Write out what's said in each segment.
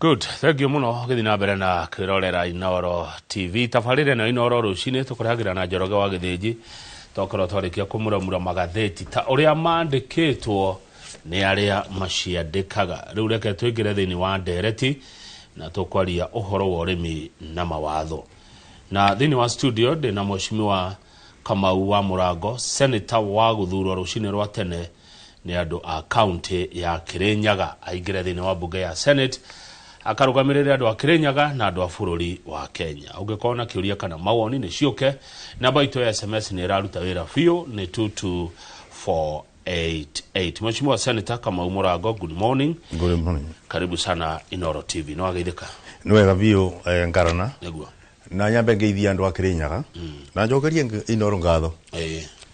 Good, thank you muno githina mbere na kwirorera Inooro TV tafarire na Inooro rucine tukuragira na Njoroge wa Githiji tokoro twarikia kumuramura magatheti ta uria mandikitwo ni aria maciandikaga riu reke twingire thini wa ndereti na tukwaria uhoro wa urimi na mawatho na thini wa studio de na mheshimiwa Kamau wa Murango senator wa guthurwo rucine rwa tene ni andu a county ya Kirinyaga aingire thini wa bunge ya Senate akarugamirira andu a Kirinyaga na andu a bururi wa Kenya. Ungikona kiuria kana mawoni ni ciuke namba itu ya SMS ni raruta wira fio ni 22488. Mheshimiwa Senator Kamau Murango, good morning. Good morning. Karibu sana Inooro TV. No ageithika. No wega bio ngarana. Neguo. Na nyambe ngeithia andu a Kirinyaga. Na njokerie Inooro ngatho.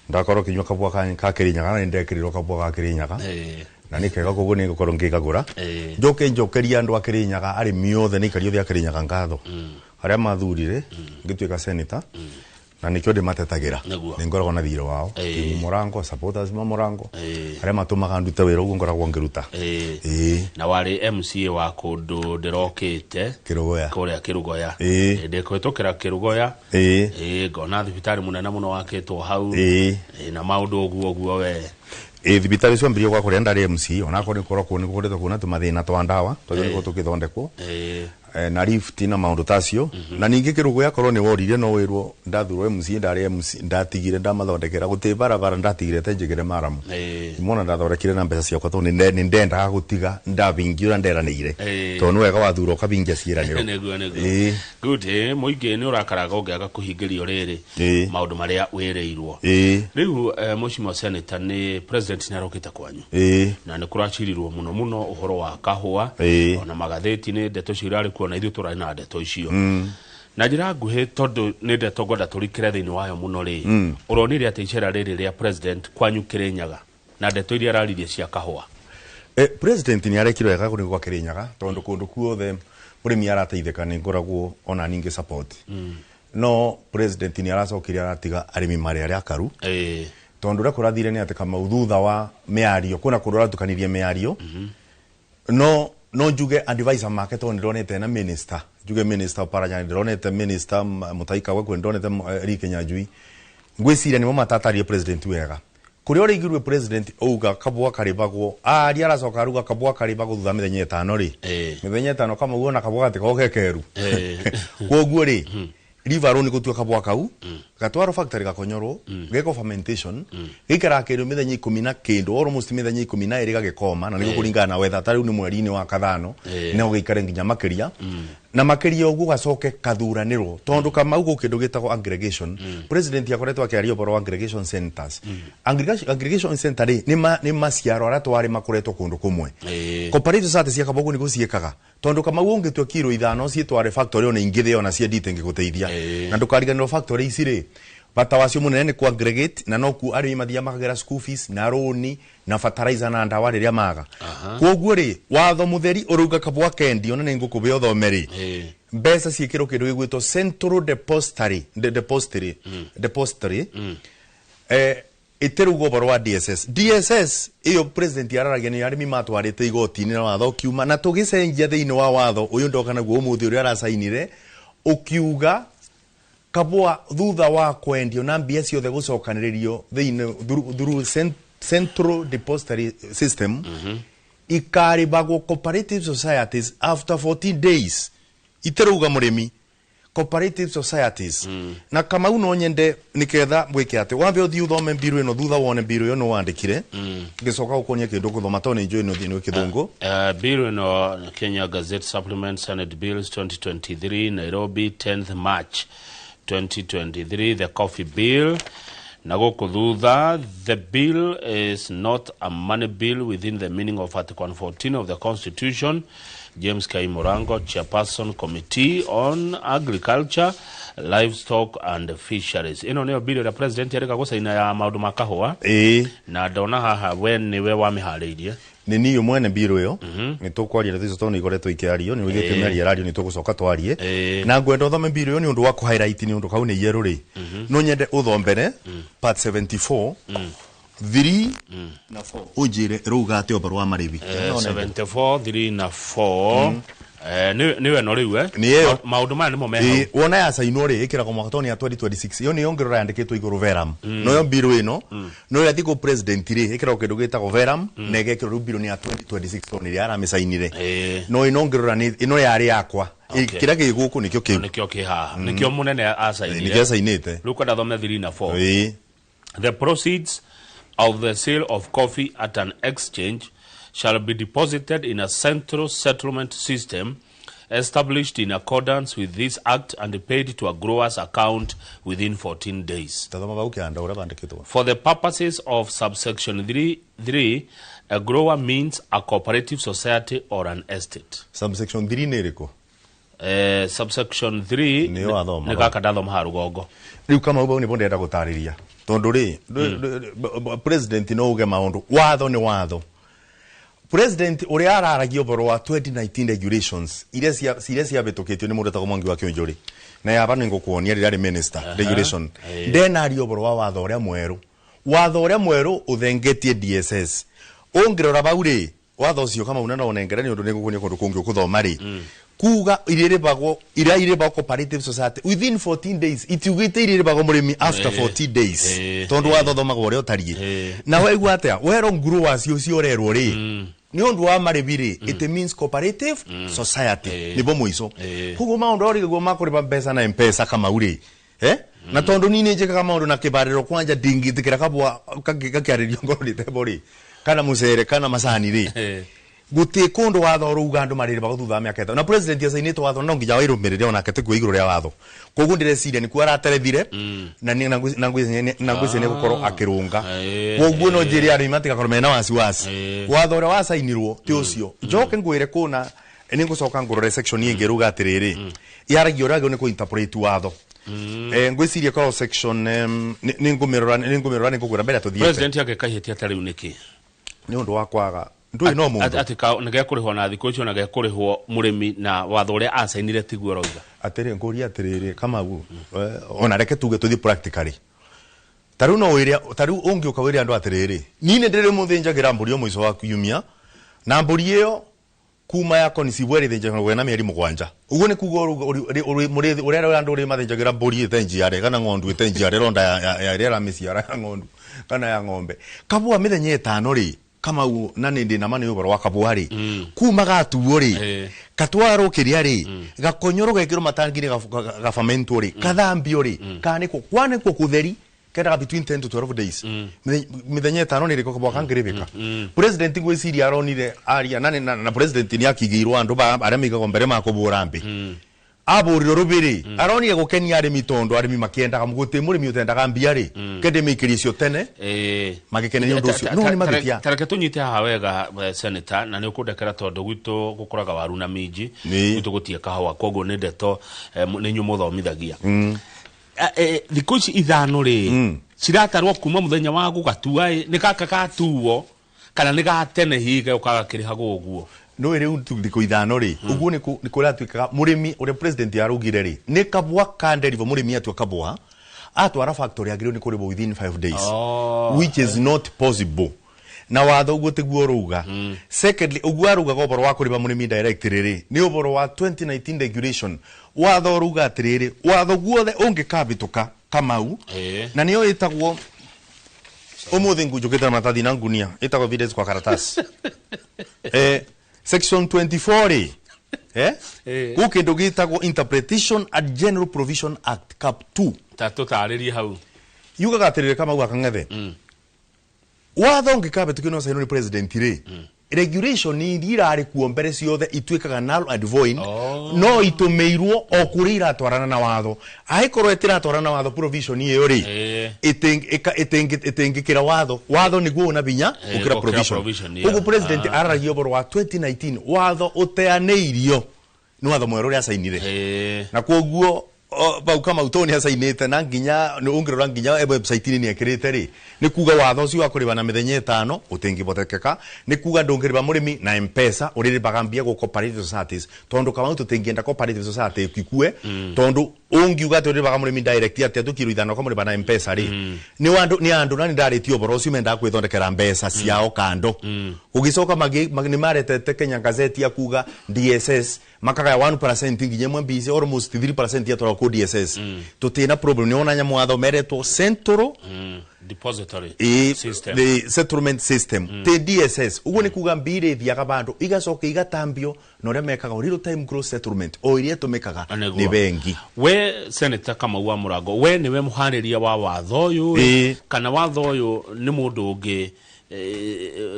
Ndakorwo kinywa kabwa ka Kirinyaga na ndekirirwo kabwa ka Kirinyaga. Na nikega koguo ni gukorwo ngigagura njokeria andu a Kirinyaga ari miothe ni kario thia Kirinyaga ngatho aria mathurire ngituika senator na nikyo de matetagira ni ngoragwo na thiro wao Murango supporters ma Murango aria matumaga ndute wira uguo ngoragwo ngiruta na wari MCA wa kundu ndirokite Kirugoya kuria Kirugoya ndikoitukira Kirugoya ngona thibitari munene muno wakitwo hau na maundu oguo we thibitari cio mbirio kwa kuria ndari MC ona ko ni korwo ni kukoretwo kuna tumathina twa ndawa tondũ niko tukithondekwo na lift na maundu tacio na ningi Kirugoya korwo ni worire no wirwo ndathurwo MC ndari MC ndatigire ndamathondekera guti barabara ndatigire tenjigire maramu imona ndathondekire na mbeca ciakwa to ni ndendaga gutiga ndabingira nderanire to no wega wathurwo kabingia ciiraniro good muingi ni urakaraga ungiaga kuhingirio riri maundu maria wireirwo riu mheshimiwa senator ni president ni arokita kwanyu na ni kurachirirwo muno uhoro wa kahua ona magatheti ni ndeto cirari kuona ithu turari na ndeto icio na njira nguhi tondu ni ndeto ngwenda turikire thini wayo muno ri uronire ati icera riri ria president kwanyu Kirinyaga na ndeto iria araririe cia kahua president ni arekirwo wega kuri kwa Kirinyaga tondu kundu kuothe murimi arateithika ni ngoragwo ona ningi support no president ni aracokire aratiga arimi mari aria akaru tondu ria kurathire ni ati kama uthutha wa miario kuna kurora tukanirie miario no njuge advisor market on ndonete na minister njuge minister paranya ndonete minister Mutaika wa ndonete Rikenya Njui ngwiciria nimo matatarie president wega kuri ori igirwe president ouga kabwa karibagwo ari aracoka ruga kabwa karibagwo thutha mithenya 5 ri mithenya 5 kama uona kabwa gatikogekeru koguo ri Rivaro ni gutua kabwa kau gatwaro factory gakonyorwo geko fermentation gikara kero mithenya 10 almost mithenya 12 gagikoma na niguo kuringana na weather tari ni mweri-ini wa kathano no gikare nginya makiria na makiria uguo gacoke kathuranirwo tondu kama uguo kindu gitagwo aggregation president yakoretwo akiaria boro aggregation centers aggregation center ni maciaro ara twari makoretwo kundu kumwe cooperative society cia kabogo ni guciekaga tondu kama uonge twa kiro 5 cietware factory ona ingithe ona cia ditenge guteithia na ndukariganirwo factory icire bata wacio munene ni ku aggregate na no ku ari mathia makagera school fees na roni na fertilizer na ndawa riria maga koguo ri watho mutheri uruga kabwa kendi ona ni ngukube othomeri mbeca ciekiro kindu gigwitwo central depository iterugo boro wa DSS iyo president yararagia ni arimi matwarite igoti-ini na watho kiuma na tugicenjia thiini wa watho uyu ndoka naguo umuthi uri arasainire ukiuga kabwa thutha wa kwendio na mbia ciothe gucokaniririo thiini through central depository system ikaribagwo cooperative societies after 14 days iteruga murimi cooperative societies na kama uno nyende niketha gwike ati wambe uthi uthome mbiru ino thutha wone mbiru ino no wandikire ngicoka ukonia kindu kuthoma tone njo ino thini kithungu biru ino Kenya Gazette Supplement Senate Bills 2023 Nairobi 10th March 2023 the coffee bill na goko thutha the bill is not a money bill within the meaning of Article 114 of the Constitution. James K. Murango, Chairperson Committee on Agriculture, Livestock and Fisheries. Ino neo bill ya president yareka gusaina ya maundu makahua na ndona haha we niwe wamihariirie ni niyo mwene bill yo ni tukwaria thizo toni igoretwo ikiario ni wigite meri radio ni tugucoka twarie na ngwenda uthome bill yo ni undu wa ku highlight ni undu kau ni yeru ri no nyende uthombere part 74 3 na 4 ujire ruga ate obaro wa maribi 74 3 na 4 niwe no riu maundu maya nimo meha wona ya saino ri ikira ko mwakatoni ya 2026 yo ni yongerera yandikitwo iguru veram no yo biru ino no ya thiko president ri ikira ko kindu gitagwo veram na igekiro ru biru ni ya 2026 to ni ara misainire no inongerera ni ino yari yakwa kira giguku nikyo kiha nikyo munene asainire nikyo sainite luka dathome 3 na 4 the proceeds of the sale of coffee at an exchange shall be deposited in a central settlement system established in accordance with this act and paid to a grower's account within 14 days. For the purposes of subsection 3, a grower means a cooperative society or an estate. Subsection 3 neriko? Subsection 3 ni kaka dathoma harugongo. Riu kama uba ni bonde gutariria. Tondu ri president no uge maundu watho ni watho. President uri araragio boro wa 2019 regulations ile cia betoketio ni mundu ta Mwangi wa Kionjori na yaba ningo kuonia rirari minister regulation then ario boro wa watho uria mweru uthengetie DSS ongirora baure watho ucio kama unana onengera ni undu nigukunia kundu kungi ukuthoma ri kuga irirebago cooperative society within 14 days itiugite irirebago murimi after 40 days tondu watho thomagwo uria utarie na weigua atia wero growers cio rerwo ri ni undu wa maribiri it means cooperative society ni bo muico kugo maundu ori go makuriba pesa na mpesa kama uri na tondu nini njeka kama undu na kibariro kwanja dingi thikira kabwa kakiaririo ngoro ni tebori kana musere kana masani ri guti kundu watho ruga andu marire baguthutha miaka etha na president yasainite watho no ngija wairumirire ona kete ku iguru ria watho koguo ndireciria ni kwara terethire na ni nangwise ne gukoro akirunga koguo no njiri ari matika koromena wasi watho ria wasainirwo ti ucio njoke ngwire kuna ni ngucoka ngurore section ingi ruga atiriri yaragio ragio ni ku interpret watho ngwiciria ko section ni ngumirora ni kugura mbere tuthie president yake kahitia tari uniki ni undu wa kwaga ndui no mundu atika nige kurihwo na thiko icio nige kurihwo murimi na watho uria asainire tiguo roiga atire nguri atiriri kama gu ona reke tuge tuthi practically taru no wiria taru ungi ukawiria andu atiriri nine ndire muthinjagira mburi o muico wa kiumia na mburi iyo kuma yako ni sibweri thinjagira na mieri 7 uguo ni kugo muri uria andu ri mathinjagira mburi thenjiare kana ngondu thenjiare ronda ya rera misiara ya ngondu kana ya ngombe kabua mithenye 5 ri kama u nani ndi na mani uboro wakabwari kuma gatuo ri katwaro kiria ri gakonyoro gekiro matangire gafamento ri kathambio ri kaniko kwaniko kutheri kenda between 10 to 12 days mithenye 5 ni riko kabwa kangiribika president ngwiciri aronire aria nani na president ni akigirwa andu aria migago mbere makobura mbi aburiro rubiri aronire gukenia arimi tondo arimi makienda kamuguti murimi utendaga mbia ri kende mikirisio tene magikene ndu ucio no ni magitia tareke tunyite ha wega senator na ni ukudekera tondo gwitu gukuraga waru na minji gwitu gutie kahawa kogo ni ndeto ni nyumo thomithagia thiko ici ithano ri ciratarwo kuma muthenya wa gugatua ni kaka gatuo kana ni gatene higa ukaga kirihago uguo no ere ndiko ithano ri uguo ni kura twikaga murimi ore president yarugire ri ni kabwa kanderivo murimi atwa kabwa atwara factory agiro ni kuribo within 5 days which is not possible na watho uguo tiguo ruga secondly uguo ruga goboro wa kuriba murimi direct riri ni oboro wa 2019 regulation watho ruga atiriri watho guothe ungikabituka kamau na niyo itagwo umuthi ngujukita matathi na ngunia itagwo videos kwa karatasi section 24 ukindu gitagwo interpretation and general provision act cap 2 tatutaririe hau yuga gatirire kama uga kangethe watho ngikabetukio no saino ni president ri regulation ni irari kuo mbere ciothe itwikaga null and void no itumeirwo okurira twarana na watho aikorwo etira twarana na watho provision iyo ri itengikira watho niguo na binya ukira provision ugo president araragio boro wa 2019 watho uteaneirio ni watho mwero ria sainire na koguo bau kama utoni asainite na nginya ungirora nginya website ni ekirite ri ni kuga watho ucio akuriba na mithenye 5 utingibotekeka ni kuga ndungiriba murimi na mpesa uriri bagambia go cooperative societies tondu kama tutingienda cooperative society kikue tondu ungiuga turi baga murimi direct ati tukiruithana kwa muri bana M-Pesa ri ni andu nani ndaritio borosi menda kwithondekera mbesa ciao kando ugicoka ni maretete Kenya Gazette ya kuga DSS makaga 1% nginya mwe busy almost 3% ya ku DSS tutina problem ni ona nyamu athomeretwo Central depository system the settlement system the DSS ugo ni kuga mbire thiaga bandu igacoka igatambio no ria mekaga real time gross settlement o iria tumekaga ni bengi we Senator Kamau wa Murango we niwe muhariria wa watho uyu kana watho uyu ni mundu ungi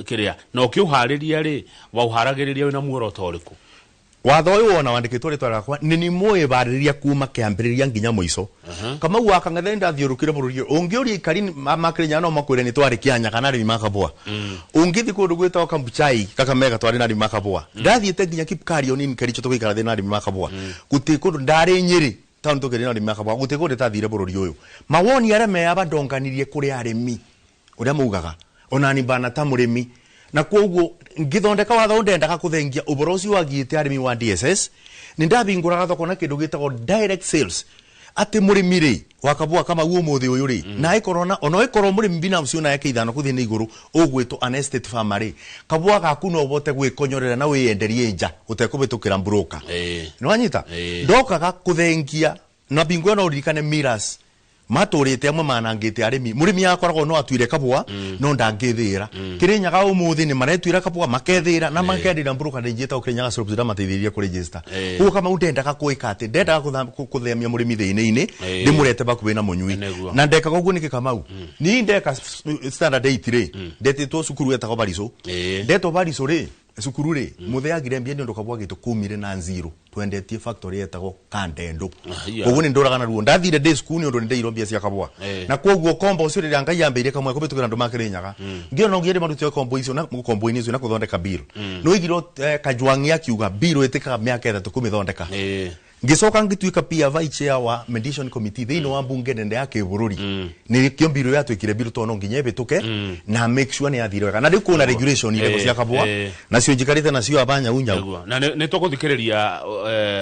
kiria no kiuhariria ri wa uharagiriria na muoroto uriku watho uyu wona wandikitwo ritwa rakwa ni muibariria kuma kiambiriria nginya muico Kamau wa kangathenda thiurukire bururi ungiuri ikari makirinya no makwire ni twari kianya kana ri makabwa ungithi kundu gwita Kambuchai Kakamega twari na ri makabwa ndathiite nginya Kipkario ni nkaricho tukikara thina ri makabwa guti kundu ndari Nyeri town tukiri na ri makabwa guti kundu tathire bururi uyu mawoni aria me abandonganirie kuri arimi uria mugaga onani bana ta murimi na koguo ngithondeka watho ndendaga kuthengia uborosi wagiite arimi wa DSS ni ndabinguraga thoko na kindu gitagwo direct sales ati murimi ri wakabwa kama uo muthi uyu ri na ikorona ono ikoro murimi binafsi una yake ithano kuthini iguru ugwito an estate farmer ri kabwa gaku no bote gwikonyorera na wienderie nja utekubitukira broker no anyita ndokaga kuthengia na bingwa no ririkane miras maturite amwe manangite arimi murimi yakoragwo no atuire kabwa no ndangithira kirinyaga umuthi ni maretuira kabwa makethira na makendira broker njita ukirinyaga shops da mateithiria ku register ku kama undendaga kuika ati ndendaga kuthemia murimi thiini ndi murete bakuwe na munyui na ndeka gugu niki Kamau ni ndeka standard 8 ri ndetitwo cukuru etagwo Bariso ndeto Bariso ri cukuru ri muthe agire mbia ndio kabwa gitu kumire na nziro twendetie factory etagwo Kandendo ugu ni nduraga na ruo ndathire day school ni undu ndeiro mbia cia kabwa na koguo kombo ucio ri Ngai yambeire kamwe kubitukira ndu makirinyaga ngiono ngiende maruti kombo icio na kombo ini icio na kuthondeka bill no igiro Kajwangi akiuga bill etikaga miaka 3 kumithondeka ngicoka ngituika pia vice chair wa mediation committee thino wa bunge nende yake bururi ni kio bill ya twikire bill tono nginya bituke na make sure ni athire wega na ndi kuna regulation ile cia kabwa na cio njikarite na cio abanya unya na ne tukuthikiriria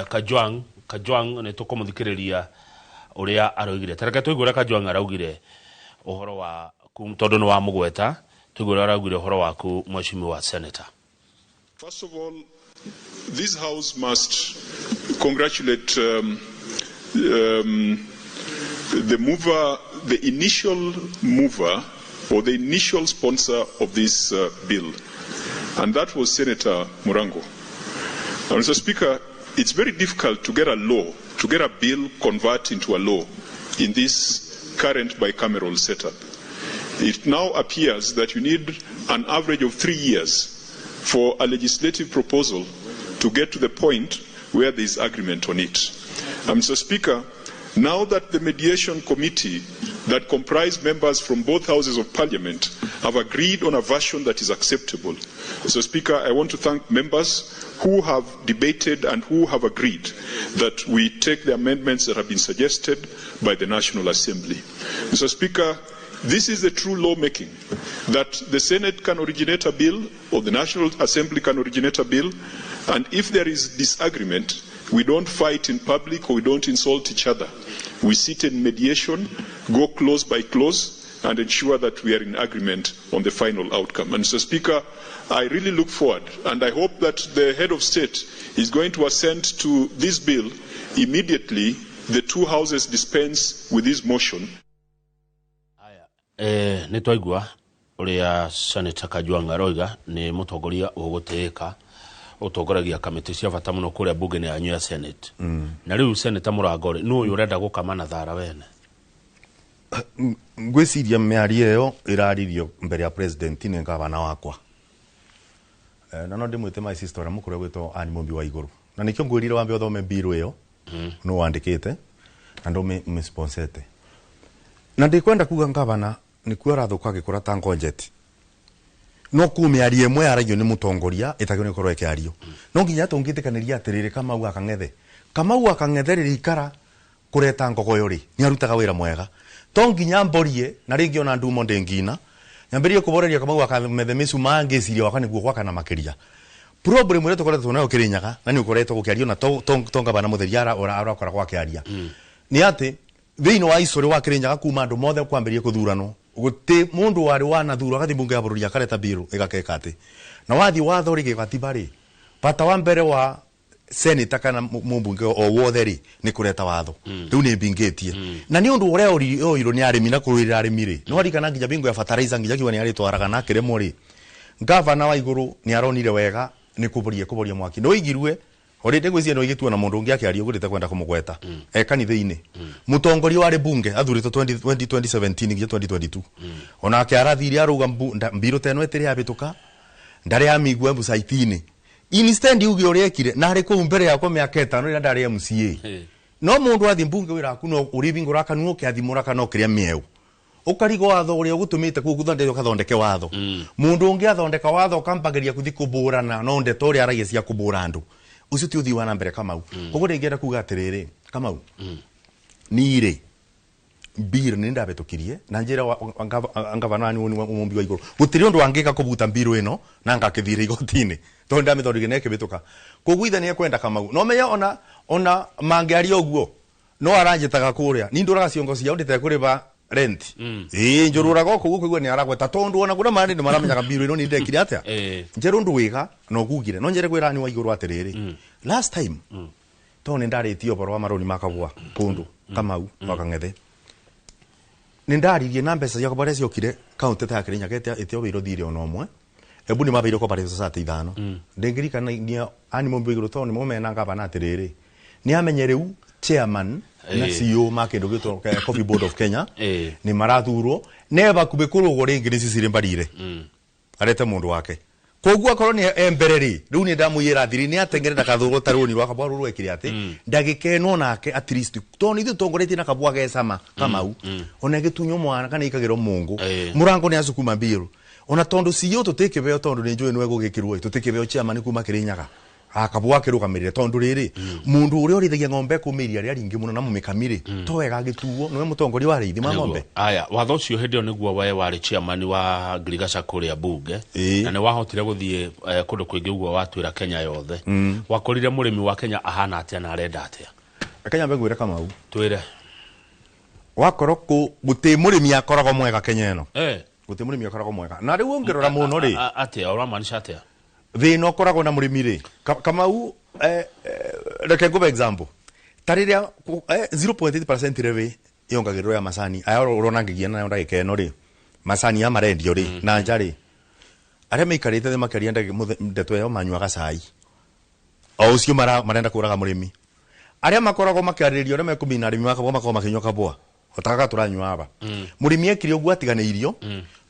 Kajwang ne tukumthikiriria uria aroigire tareka tuigura Kajwang araugire uhoro wa tondu no wa mugweta tuigura araugire uhoro waku mweshimiwa wa senator. First of all, this house must congratulate the mover, the initial mover or the initial sponsor of this bill, and that was Senator Murango. And Mr. Speaker, it's very difficult to get a law, to get a bill convert into a law in this current bicameral setup. It now appears that you need an average of 3 years for a legislative proposal to get to the point where there is agreement on it. Mr. Speaker, now that the mediation committee that comprised members from both houses of parliament have agreed on a version that is acceptable, Mr. Speaker, I want to thank members who have debated and who have agreed that we take the amendments that have been suggested by the National Assembly. Mr. Speaker, this is the true lawmaking, that the Senate can originate a bill or the National Assembly can originate a bill, and if there is disagreement, we don't fight in public or we don't insult each other. We sit in mediation, go clause by clause, and ensure that we are in agreement on the final outcome. And Mr. Speaker, I really look forward, and I hope that the head of state is going to assent to this bill immediately the two houses dispense with this motion. Ni twaigua uria Senator Kajwang aroiga ni mutongoria uguteka utongoragia kamiti cia bata muno kuria bunge ni anyu ya Senate na riu Senator Murango no urenda gukamana thara wene ngwiciria miario iyo iraririo mbere ya president ni ngavana wakwa na no ndimwite my sister mukuru gwitwo Anne Mumbi wa iguru na nikio ngwirire wambe uthome bill iyo no wandikite na ndo me sponsete na ndikwenda kuga ngavana ni kuara thuka gikura ta ngonjeti no kumiarie imwe aragio ni mutongoria itagio ni korwo ekiario no nginya tungitikaniriria atiriri Kamau akang'etherera ikara kureta ngogo yori ni arutaga wira mwega to nginya mborie na ringi ona ndumo ndengina nyambirie kuboreria Kamau akamethe misuma ngeciria wakani guo gwaka na makiria problem ile tukoretwo nayo Kirinyaga na ni ukoretwo gukiario na tonga bana mutheriara ora akora gwa kiaria ni ati thiini wa isori wa Kirinyaga kuma andu mothe kwambirie kuthurano guti mundu wari wana thura gathi bunge ya bururi akareta biru igakeka ati na wathi watho ri gatiba ri bata wa mbere wa senator kana mumbunge o wothe ri ni kureta watho riu ni mbingitie na ni undu uria oiro ni arimi na kurira arimi ri no arikana nginya bingo ya fertilizer nginya kiwa ni ari twaraga na kiremo ri governor wa iguru ni aronire wega ni kuburia mwaki no igirwe orite gwisia no igitua na mundu ungi akiaria ugurite kwenda kumugweta kanithe-ini mutongoria wari bunge athurito 2017 nginya 2022 ona akiarathiri aruga mbiro teno etire abituka ndari amigwa busaitini instead ugi oriekire na ari ku mbere yakwa miaka 5 ira ndari MCA no mundu athi bunge wira ku no uri bingura kanu ukiathimura kana ukiria mieu ukarigo watho uria ugutumite ku guthondeka ukathondeke watho mundu ungi athondeka watho kampagiria kuthi kuburana no ndeto ria aragia cia kubura andu ucio ti uthi wa na mbere Kamau koguo ringienda kuga atiriri Kamau nire bill ni ndabetukirie na njira angavana ni umumbi wa iguru gutiri undu angika kubuta bill ino na ngakithire igotini to ndamithorige neke bituka koguo ithe ni ekwenda Kamau no meya ona mangiari oguo no aranjitaga kuria ni nduraga ciongo cia ndite kuriba rent njurura goko guko igwe ni aragweta tondu ona kuna mari ni maramenyaga bill ino ni ndekire atia njeru ndu wiga no gugire no njere kwira ni wa iguru atiriri last time to ni ndaritio boro wa maroni makagwa kundu Kamau wakang'ethe ni ndaririe na mbeca cia kubare ciokire county ta Kirinyaga etio wiro thire ona omwe ebu ni mabiro ko bare society ithano ndengirikana ni ani mombe iguru to ni momena ngaba na atiriri ni amenyereu chairman na CEO makindu gito Coffee Board of Kenya ni marathurwo neba kubekurwo ringi ni cicire mbarire arete mundu wake koguo akorwo ni embereri riu ni ndamuyira thiri ni atengerera kathurwo taruni rwa kabwa ruru ekire ati ndagikeno nake at least to ni thutongoretie na kabwa gesama Kamau ona gitunyo mwana kana ikagiro mungu murango ni asukuma biru ona tondu CEO tutikebeo tondu ni njui nwe gugikirwo tutikebeo chairman kuma Kirinyaga akabwa kirugamirire tondu riri mundu uria orithagia ng'ombe kumiria ria ringi muno na mumikamire to wega gituo niwe mutongoria wa rithi ma ng'ombe aya watho ucio hindi niguo wae wari chairman wa Girigaca kuria bunge na ni wahotire guthie kundu kwingi uguo watwira Kenya yothe wakorire murimi wa Kenya ahana atia na arenda atia Kenya mbegwire Kamau twire wakoroko guti murimi akoragwo mwega Kenya eno guti murimi akoragwo mwega na riu ongerora muno ri atia uramanisha atia thino koragwo na murimi ri Kamau reke ngube example tariria 0.8% rewe yongagirwo ya masani aya urona ngigia na ndagika eno ri masani ya marendio ri na njari aria meikarite the makaria ndeto yo manyuaga cai o ucio marenda kuraga murimi aria makoragwo makiaririo aria mekumina arimi makagwo makagwo makinywa kabwa otaka turanywa aba murimi ekire ugu atiganeirio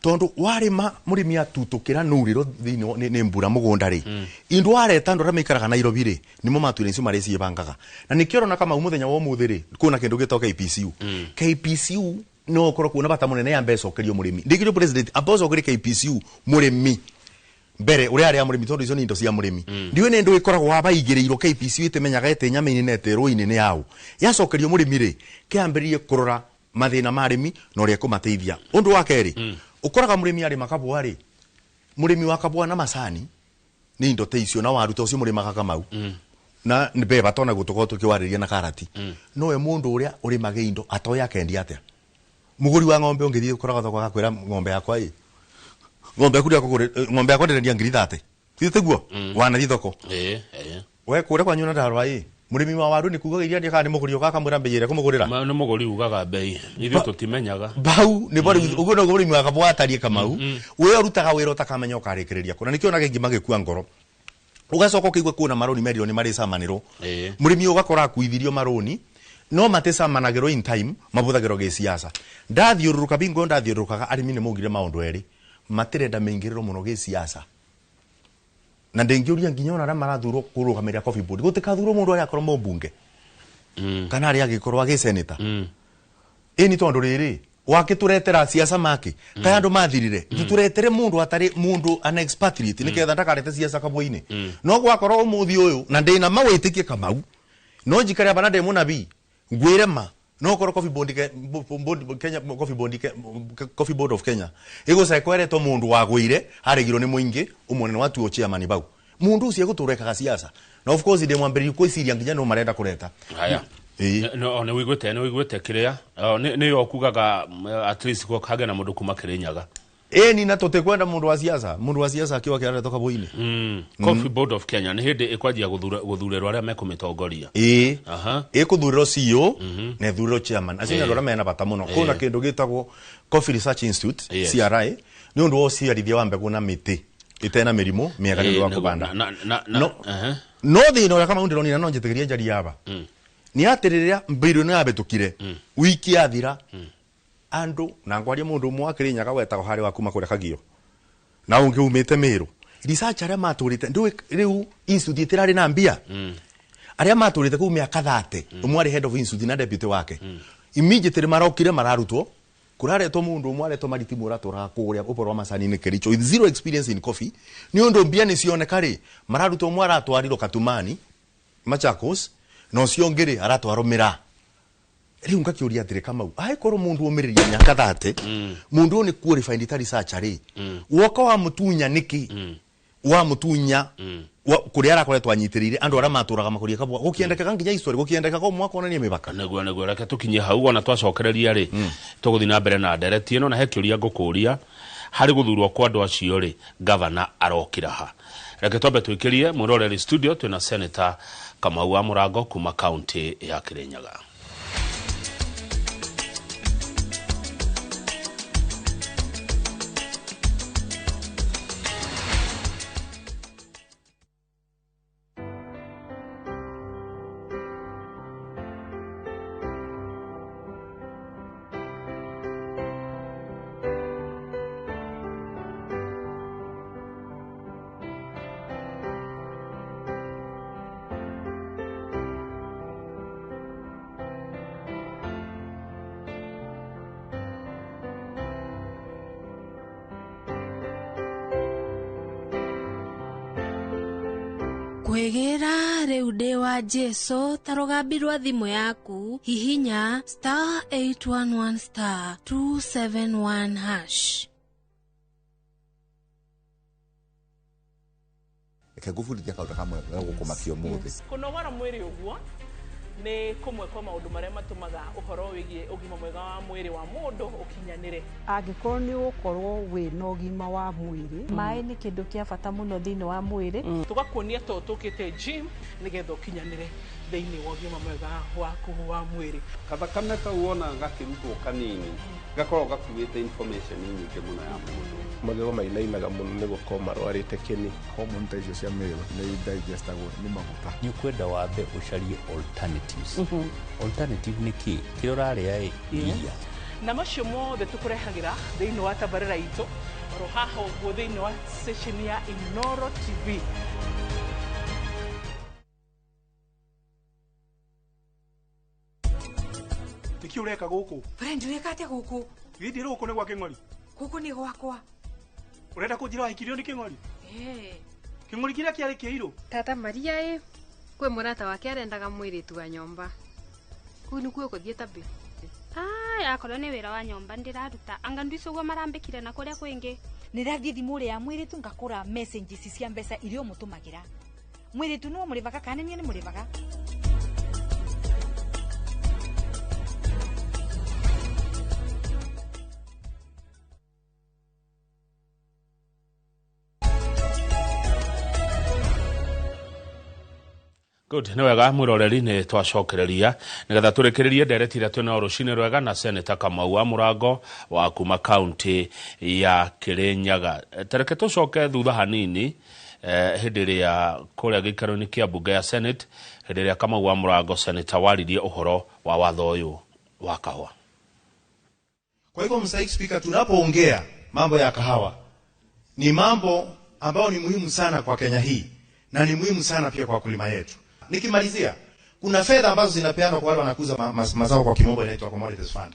tondu warima murimi atutukira nuriro thini ni mbura mugunda ri indu wareta ndu ramikaraga Nairobi ri nimo matwire icio mareci bangaga na nikiorona kama umuthenya wa umuthi ri kuna kindu gitoka KPCU no okoro kuna bata munene ya mbeca okerio murimi ndigirio president apozo okiri KPCU murimi mbere uri ari amurimi tondu icio ni indo cia murimi ndiwe ni ndu ikoragwo waba igireiro KPCU itemenyaga ete nyama-ini na eterwo-ini ni yao yacokerio murimi ri kiambiririe kurora mathina marimi no ria kumateithia undu wa keri ukoraga murimi ari makabwa ri murimi wa kabwa na masani ni indo te icio na waruta ucio murimaga Kamau na mbeba tona gutuko tukiwariria na karati no we mundu uria uri mageindo atoya kendi atia muguri wa ng'ombe ungithie ukoraga thoko gakwira ng'ombe yakwa ng'ombe kuria kugure ng'ombe yakwa ndendia ngiri 30 thiteguo wana thithoko we kure kwa nyuna ndarwa murimi wa waru ni kuga iria ndika ni muguri ukaka mwira mbeyire kumugurira no muguri ugaga bei ithu tutimenyaga bau ni bari ugo no murimi wa kabwa atarie Kamau we urutaga wira utakamenya ukarikireria kuna nikio na gengi magikua ngoro ugacoka kigwe kuna maroni milioni mari samaniro murimi ugakora kuithirio maroni no matesa managero in time mabuthagero ge siasa ndathiururuka bingo ndathiururukaga arimi ni mugire maundu eri matirenda mengiriro muno ge siasa na ndengiuria nginya ona marathurwo kurugamira Coffee Board gutikathurwo mundu ari akorwo mbunge kana ari agikorwo agi senator ni tondu riri wakituretera siasa maki kaya andu mathirire tuturetere mundu atari mundu an expatriate niketha ndakarete siasa kabwa-ini no gwakorwo umuthi uyu na ndina mawitikie Kamau no njikare bana de munabi ngwire ma no korwo Coffee Board of Kenya ego sekwere to mundu wagwire haregiro ni muingi umone watu o chairman bau mundu ucio guturekaga siasa na of course de mwambiri kwisiria nginya no marenda kureta haya no ne wigwete kiria ne yo kugaga at least ko kage na mundu kuma Kirinyaga ni na totekwenda mundu wa siasa akiwa kiara toka boini Coffee Board of Kenya ni hindi ikwajia guthurerwa aria mekumitongoria kuthurerwa CEO ne thurerwa chairman acio ndora mena bata muno kuna kindu gitagwo Coffee Research Institute CRI ni undu wo ciarithia wa mbegu na miti itena mirimo miega ni wa kubanda no thina uria kama ndiro ni no njitigiria njari yaba ni atiriria mbiru ni abetukire wiki athira andu na ngwaria mundu mwa Kirinyaga wetagwo hari wa kuma kure Kagio na ungi umite Miru research aria maturite ndu riu institute itirari na mbia aria maturite ku miaka 30 umwari head of institute na deputy wake immediately marokire mararutwo kuraretwo mundu umwaretwo mariti muratura kuria uporo masani ni Kericho with zero experience in coffee ni undu mbia ni cionekari mararutwo mwaratwariro Katumani Machakos no ciongere aratwaromira riu ngakiuria atire Kamau aikoro mundu umiriria nyaka 30 mundu ni qualified research ari woka wa mutunya niki wa mutunya kuria arakoretwo anyitirire andu ara maturaga makuria kabwa gukiendeka nginya history gukiendeka ko mwaka onania mibaka neguo reke tukinye hau ona twacokereria ri tuguthi na mbere na ndereti ino na hekiuria ngukuria hari guthurwo kwa andu acio ri governor arokira ha reke twambe twikirie muroreri studio twina senator Kamau wa Murango kuma county ya Kirinyaga. Kwegera reude wa Jesu tarogambirwa thimu yaku hihinya *811 *271#. Ekagufundithia kaundu kamwe gukumakio muthi kunogora mwiri uguo ni kumwe kwa maundu maria matumaga uhoro wigie ugima mwega wa mwiri wa mundu ukinyanire angikorwo ni ukorwo wi na ugima wa mwiri mai ni kindu kia bata muno thini wa mwiri tugakuonia to tukite gym nigetha ukinyanire thini wa ugima mwega waku wa mwiri kathakame kau wona gakirutwo kanini gakorwo gakuite information nyingi muno ya mundu magego mainainaga muno ni gukorwo marwarite kini hormone ta icio cia mĩĩrĩ nĩ digestagwo nĩ maguta ni kwenda wambe ucarie alternatives alternative ni ki kile urarĩa iria na macio mothe tukurehagira thini wa tabarĩra itu oro haha ũguo thini wa session ya Inoro TV. Tiki ureka guku friend ureka ate guku githire guku ni gwa King'ori guku ni gwakwa urenda kunjira wahikirio ni King'ori King'ori kira kiari kiiru tata Maria kwe murata wake arendaga mwiritu wa nyomba kuu ni kuo kuthie tabi akorwo ni wira wa nyomba ndiraruta anga ndwico gwa marambikire na kuria kwingi nirathie thimu ya mwiritu ngakora messages cia mbeca irio mutumagira mwiritu no murivaga kana ni murivaga Good, ni wega mwiroreri ni twacokereria nigetha turekererie ndereti ria twina rucini rwega na Senator Kamau wa Murango wa kuma county ya Kirinyaga. Tereke tucoke thutha hanini hindi ria kuria gikaro-ini kia bunge ya Senate hindi ria Kamau wa Murango Senator waririe uhoro wa watho uyu wa kahua. Kwa hivyo Mr. Speaker, tunapoongea mambo ya kahawa ni mambo ambayo ni muhimu sana kwa Kenya hii na ni muhimu sana pia kwa wakulima yetu. Nikimalizia, kuna fedha ambazo zinapeanwa kwa wale wanakuza mazao kwa kimombo inaitwa commodities fund.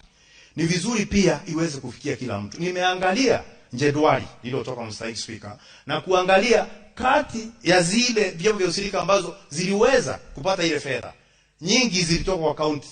Ni vizuri pia iweze kufikia kila mtu. Nimeangalia jedwali lililotoka Mr. Speaker na kuangalia kati ya zile vyombo vya ushirika ambazo ziliweza kupata ile fedha. Nyingi zilitoka kwa county,